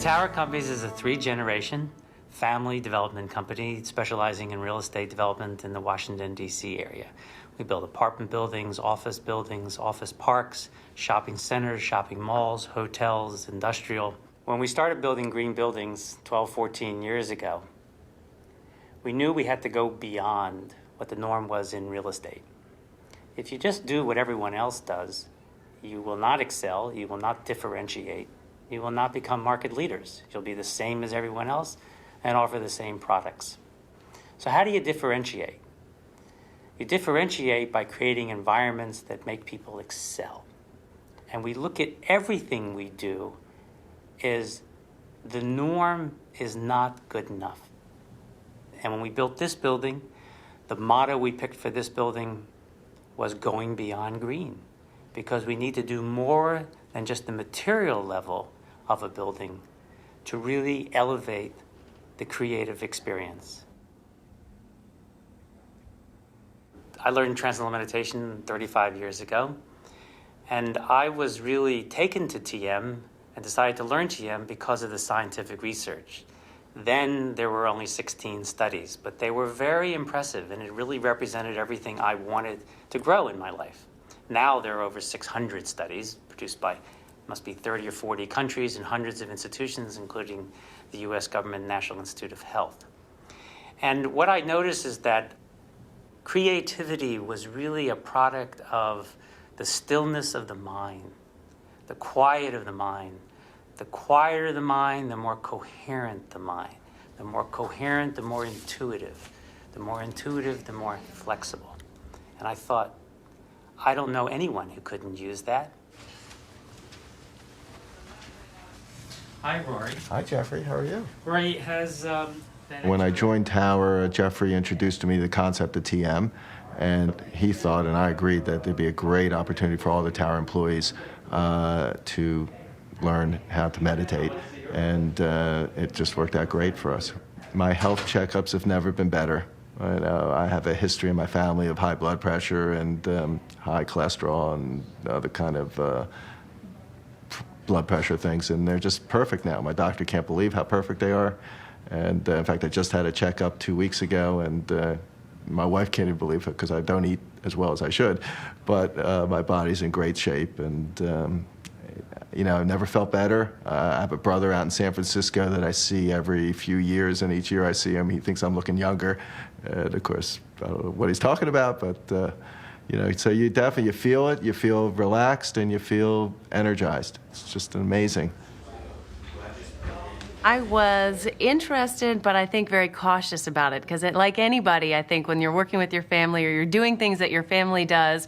Tower Companies is a three-generation family development company specializing in real estate development in the Washington, D.C. area. We build apartment buildings, office parks, shopping centers, shopping malls, hotels, industrial. When we started building green buildings 12, 14 years ago, we knew we had to go beyond what the norm was in real estate. If you just do what everyone else does, you will not excel, you will not differentiate, you will not become market leaders. You'll be the same as everyone else and offer the same products. So how do you differentiate? You differentiate by creating environments that make people excel. And we look at everything we do as the norm is not good enough. And when we built this building, the motto we picked for this building was going beyond green, because we need to do more than just the material level of a building to really elevate the creative experience. I learned Transcendental Meditation 35 years ago, and I was really taken to TM and decided to learn TM because of the scientific research. Then there were only 16 studies, but they were very impressive, and it really represented everything I wanted to grow in my life. Now there are over 600 studies produced by must be 30 or 40 countries and hundreds of institutions, including the US government National Institute of Health. And what I noticed is that creativity was really a product of the stillness of the mind, the quiet of the mind. The quieter the mind, the more coherent the mind. The more coherent, the more intuitive. The more intuitive, the more flexible. And I thought, I don't know anyone who couldn't use that. Hi, Rory. Hi, Jeffrey. How are you? Rory has... When I joined Tower, Jeffrey introduced to me the concept of TM, and he thought, and I agreed, that there'd be a great opportunity for all the Tower employees to learn how to meditate, and it just worked out great for us. My health checkups have never been better. I have a history in my family of high blood pressure and high cholesterol and other kind of blood pressure things, and they're just perfect now. My doctor can't believe how perfect they are, and in fact, I just had a checkup 2 weeks ago, and my wife can't even believe it because I don't eat as well as I should, but my body's in great shape, and I've never felt better. I have a brother out in San Francisco that I see every few years, and each year I see him, he thinks I'm looking younger. And of course, I don't know what he's talking about, but so you definitely, you feel it, you feel relaxed, and you feel energized. It's just amazing. I was interested, but I think very cautious about it, because like anybody, I think when you're working with your family or you're doing things that your family does,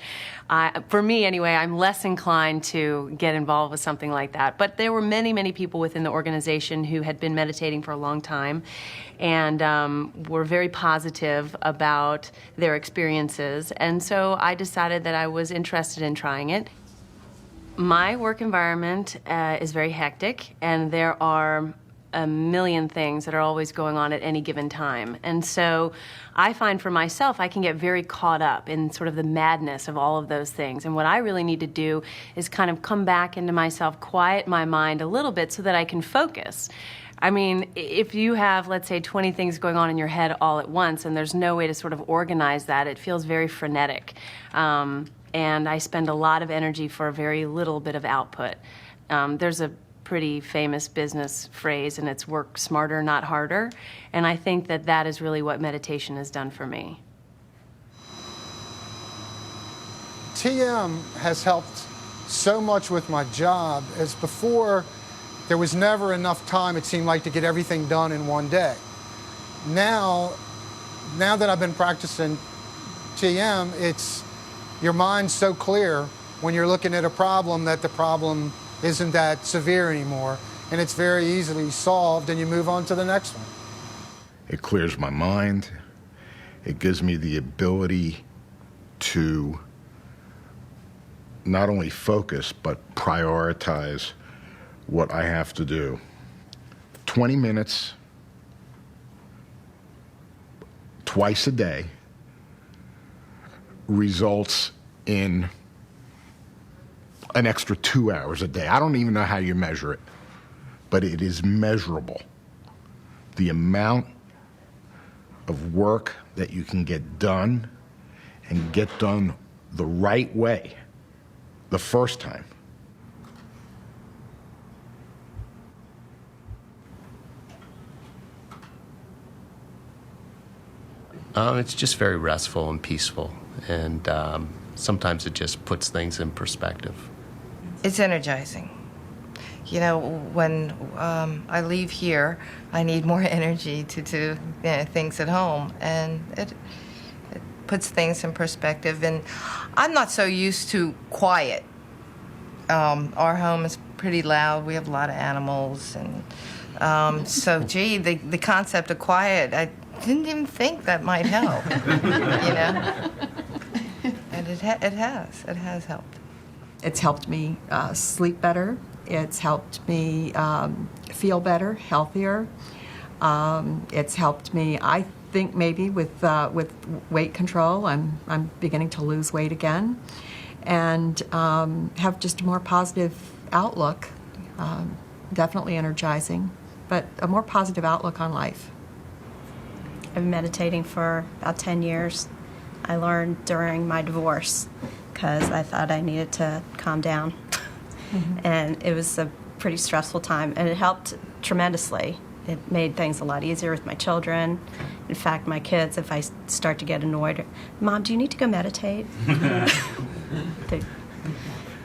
for me anyway, I'm less inclined to get involved with something like that. But there were many, many people within the organization who had been meditating for a long time and were very positive about their experiences. And so I decided that I was interested in trying it. My work environment is very hectic, and there are a million things that are always going on at any given time. And so I find for myself, I can get very caught up in sort of the madness of all of those things. And what I really need to do is kind of come back into myself, quiet my mind a little bit so that I can focus. I mean, if you have, let's say, 20 things going on in your head all at once, and there's no way to sort of organize that, it feels very frenetic. And I spend a lot of energy for a very little bit of output. There's a pretty famous business phrase, and it's work smarter, not harder. And I think that that is really what meditation has done for me. TM has helped so much with my job, as before there was never enough time, it seemed like, to get everything done in one day. Now that I've been practicing TM, it's your mind's so clear when you're looking at a problem that the problem isn't that severe anymore, and it's very easily solved, and you move on to the next one. It clears my mind. It gives me the ability to not only focus, but prioritize what I have to do. 20 minutes, twice a day, results in an extra 2 hours a day. I don't even know how you measure it, but it is measurable. The amount of work that you can get done and get done the right way the first time. It's just very restful and peaceful, and sometimes it just puts things in perspective. It's energizing. You know, when I leave here, I need more energy to do things at home, and it puts things in perspective. And I'm not so used to quiet. Our home is pretty loud. We have a lot of animals, and so, gee, the concept of quiet, I didn't even think that might help. You know, and it has helped. It's helped me sleep better. It's helped me feel better, healthier. It's helped me, I think, maybe with weight control. I'm beginning to lose weight again, and have just a more positive outlook. Definitely energizing, but a more positive outlook on life. I've been meditating for about 10 years. I learned during my divorce because I thought I needed to calm down. And it was a pretty stressful time, and it helped tremendously. It made things a lot easier with my children. In fact, my kids, if I start to get annoyed, Mom, do you need to go meditate? The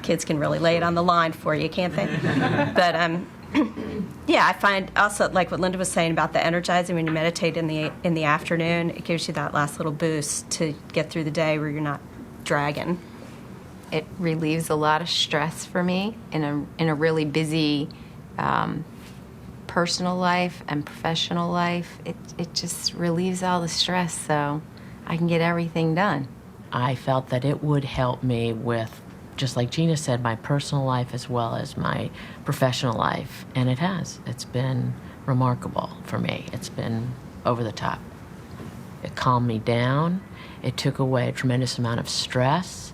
kids can really lay it on the line for you, can't they? But yeah, I find also, like what Linda was saying about the energizing, when you meditate in the afternoon, it gives you that last little boost to get through the day where you're not dragging. It relieves a lot of stress for me in a really busy personal life and professional life. It just relieves all the stress, so I can get everything done. I felt that it would help me with, just like Gina said, my personal life as well as my professional life, and it has. It's been remarkable for me. It's been over the top. It calmed me down. It took away a tremendous amount of stress.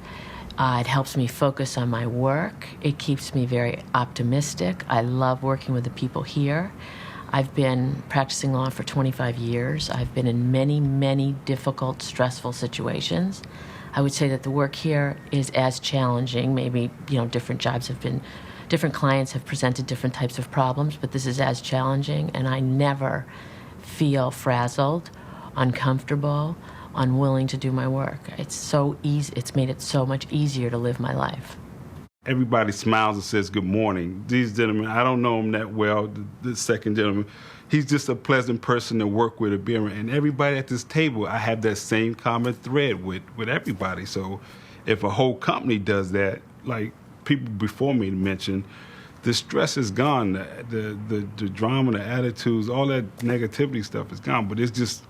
It helps me focus on my work. It keeps me very optimistic. I love working with the people here. I've been practicing law for 25 years. I've been in many, many difficult, stressful situations. I would say that the work here is as challenging. Maybe, different clients have presented different types of problems, but this is as challenging, and I never feel frazzled, uncomfortable, unwilling to do my work. It's so easy. It's made it so much easier to live my life. Everybody smiles and says good morning. These gentlemen, I don't know him that well, the second gentleman. He's just a pleasant person to work with, and everybody at this table, I have that same common thread with everybody. So if a whole company does that, like people before me mentioned, the stress is gone, the drama, the attitudes, all that negativity stuff is gone. But it's just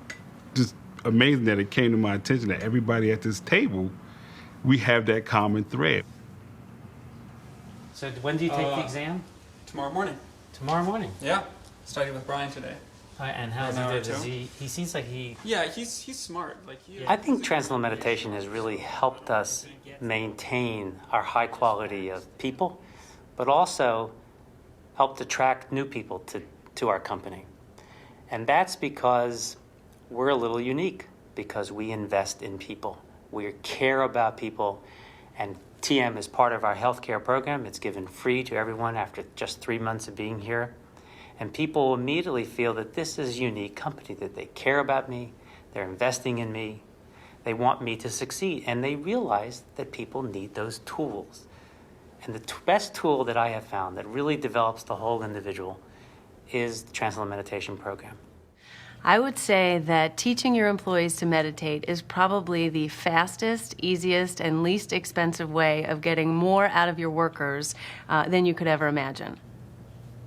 amazing that it came to my attention that everybody at this table, we have that common thread. So when do you take the exam? Tomorrow morning. Tomorrow morning? Yeah. Studied with Brian today. And how's he doing? He seems like he... Yeah, he's smart. I think Transcendental Meditation has really helped us maintain our high quality of people, but also helped attract new people to our company. And that's because we're a little unique, because we invest in people. We care about people, and TM is part of our healthcare program. It's given free to everyone after just 3 months of being here. And people immediately feel that this is a unique company, that they care about me, they're investing in me, they want me to succeed, and they realize that people need those tools. And the best tool that I have found that really develops the whole individual is the Transcendental Meditation program. I would say that teaching your employees to meditate is probably the fastest, easiest, and least expensive way of getting more out of your workers than you could ever imagine.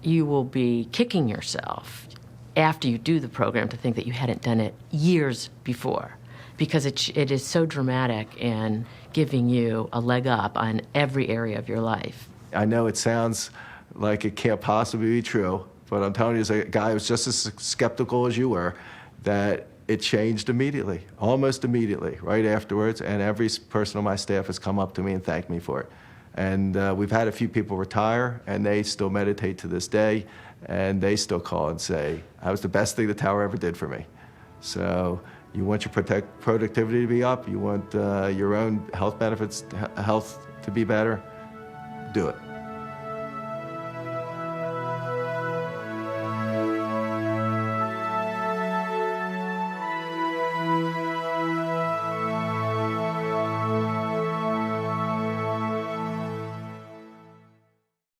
You will be kicking yourself after you do the program to think that you hadn't done it years before, because it is so dramatic in giving you a leg up on every area of your life. I know it sounds like it can't possibly be true, but I'm telling you, as a guy who was just as skeptical as you were, that it changed immediately, almost immediately, right afterwards, and every person on my staff has come up to me and thanked me for it. And we've had a few people retire, and they still meditate to this day, and they still call and say, that was the best thing the tower ever did for me. So you want your productivity to be up, you want your own health benefits, health to be better, do it.